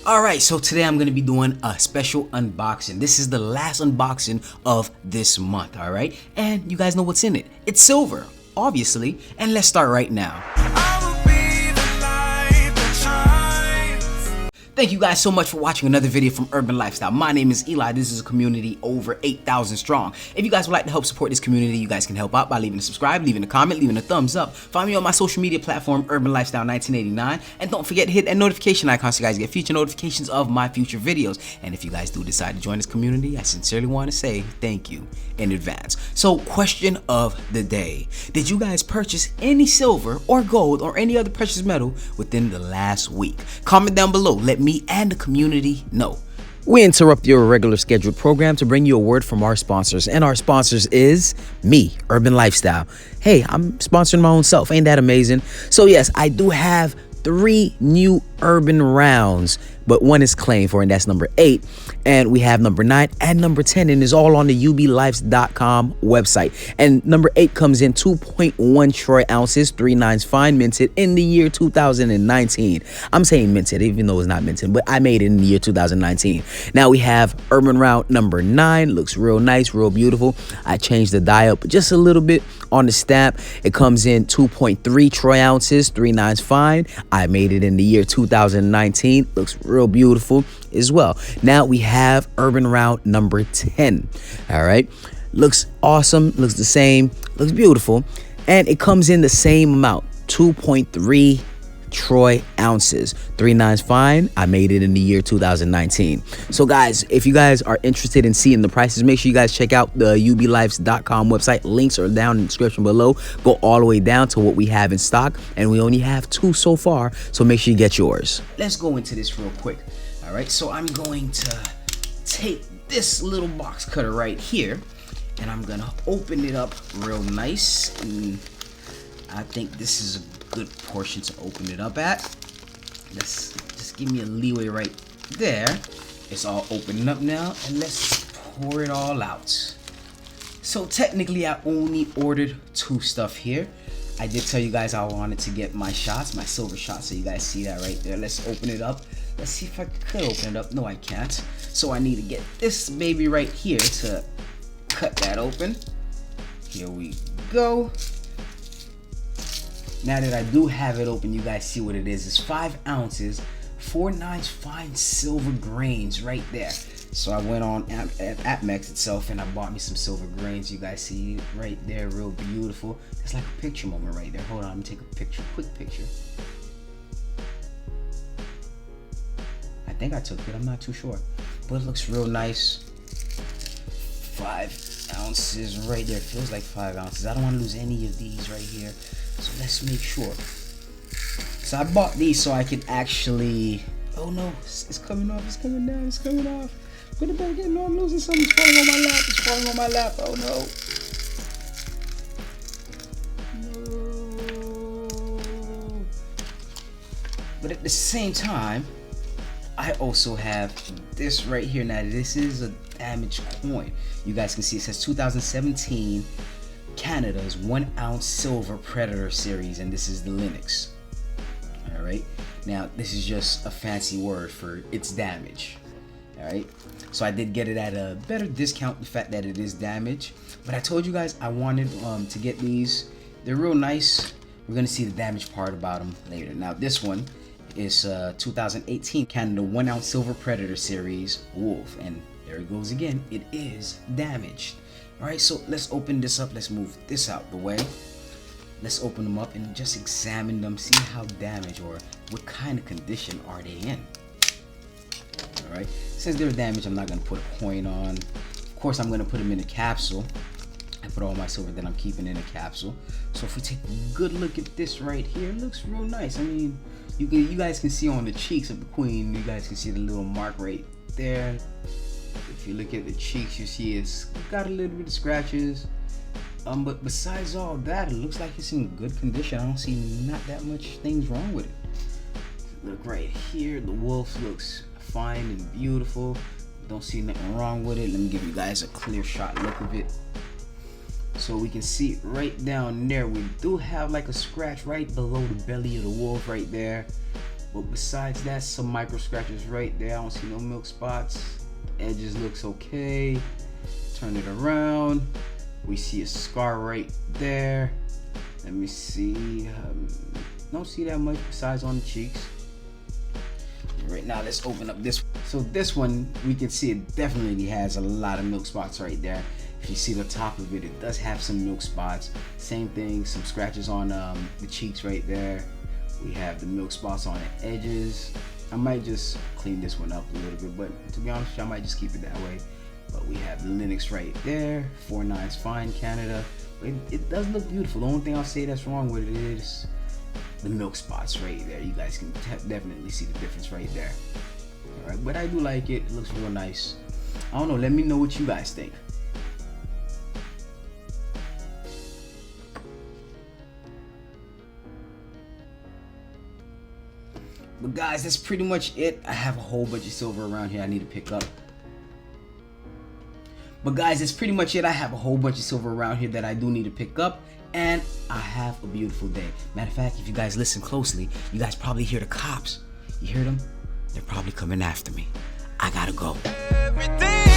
Alright, so today I'm going to be doing a special unboxing. This is the last unboxing of this month, alright? And you guys know what's in it. It's silver, obviously. And let's start right now. Thank you guys so much for watching another video from Urban Lifestyle. My name is Eli. This is a community over 8,000 strong. If you guys would like to help support this community, you guys can help out by leaving a subscribe, leaving a comment, leaving a thumbs up. Find me on my social media platform, Urban Lifestyle 1989. And don't forget to hit that notification icon so you guys get future notifications of my future videos. And if you guys do decide to join this community, I sincerely want to say thank you in advance. So, question of the day. Did you guys purchase any silver or gold or any other precious metal within the last week? Comment down below. Let me and the community know. We interrupt your regular scheduled program to bring you a word from our sponsors, and our sponsors is me, Urban Lifestyle. Hey, I'm sponsoring my own self. Ain't that amazing? So yes, I do have 3 new urban rounds, but one is claimed for, and that's number 8, and we have number 9 and number 10, and it's all on the ublives.com website. And number 8 comes in 2.1 troy ounces, 3 nines fine, minted in the year 2019. I'm saying minted even though it's not minted, but I made it in the year 2019. Now we have urban round number 9. Looks real nice, real beautiful. I changed the die up just a little bit on the stamp. It comes in 2.3 troy ounces, 3 nines fine. I made it in the year 2019. Looks real beautiful as well. Now we have urban round number 10. All right, looks awesome, looks the same, looks beautiful, and it comes in the same amount, 2.3 troy ounces, 3 nines fine. I made it in the year 2019. So guys, if you guys are interested in seeing the prices, make sure you guys check out the ublives.com website. Links are down in the description below. Go all the way down to what we have in stock, and we only have 2 so far, so make sure you get yours. Let's go into this real quick. All right, so I'm going to take this little box cutter right here, and I'm gonna open it up real nice, and I think this is a good portion to open it up at. Let's just give me a leeway right there. It's all opening up now, and let's pour it all out. So technically I only ordered 2 stuff here. I did tell you guys I wanted to get my shots, my silver shots, so you guys see that right there. Let's open it up. Let's see if I could open it up. No, I can't. So I need to get this baby right here to cut that open. Here we go. Now that I do have it open, you guys see what it is. It's 5 ounces, 4 nines fine silver grains right there. So I went on apmex itself and I bought me some silver grains. You guys see it right there, real beautiful. It's like a picture moment right there. Hold on, let me take a picture, quick picture. I think I took it, I'm not too sure. But it looks real nice. 5 ounces right there, feels like 5 ounces. I don't want to lose any of these right here. So let's make sure. So I bought these so I could actually, oh no, it's coming off, it's coming down, it's coming off. Put it back in, no, I'm losing something, it's falling on my lap, it's falling on my lap, oh no. No. But at the same time, I also have this right here. Now this is a damaged coin. You guys can see it says 2017 Canada's 1 ounce silver Predator series, and this is the Linux. All right, now this is just a fancy word for it's damage. All right, so I did get it at a better discount, the fact that it is damaged, but I told you guys I wanted to get these. They're real nice. We're gonna see the damage part about them later. Now this one is 2018 Canada 1 ounce silver Predator series Wolf, and there it goes again, it is damaged. All right, so let's open this up. Let's move this out the way. Let's open them up and just examine them, see how damaged or what kind of condition are they in. All right, since they're damaged, I'm not gonna put a coin on. Of course, I'm gonna put them in a capsule. I put all my silver that I'm keeping in a capsule. So if we take a good look at this right here, it looks real nice. I mean, you guys can see on the cheeks of the queen, you guys can see the little mark right there. If you look at the cheeks, you see it's got a little bit of scratches. But besides all that, it looks like it's in good condition. I don't see not that much things wrong with it. Look right here, the wolf looks fine and beautiful. Don't see nothing wrong with it. Let me give you guys a clear shot look of it. So we can see right down there, we do have like a scratch right below the belly of the wolf right there. But besides that, some micro scratches right there. I don't see no milk spots. Edges looks okay. Turn it around. We see a scar right there. Let me see. Don't see that much besides on the cheeks. Right now, let's open up this. So this one, we can see it definitely has a lot of milk spots right there. If you see the top of it, it does have some milk spots. Same thing, some scratches on the cheeks right there. We have the milk spots on the edges. I might just clean this one up a little bit, but to be honest, I might just keep it that way. But we have the Linux right there, 4.9's fine Canada. It does look beautiful. The only thing I'll say that's wrong with it is the milk spots right there. You guys can definitely see the difference right there. All right, but I do like it. It looks real nice. I don't know. Let me know what you guys think. But guys, that's pretty much it. I have a whole bunch of silver around here I need to pick up. But guys, that's pretty much it. I have a whole bunch of silver around here that I do need to pick up. And I have a beautiful day. Matter of fact, if you guys listen closely, you guys probably hear the cops. You hear them? They're probably coming after me. I gotta go. Everything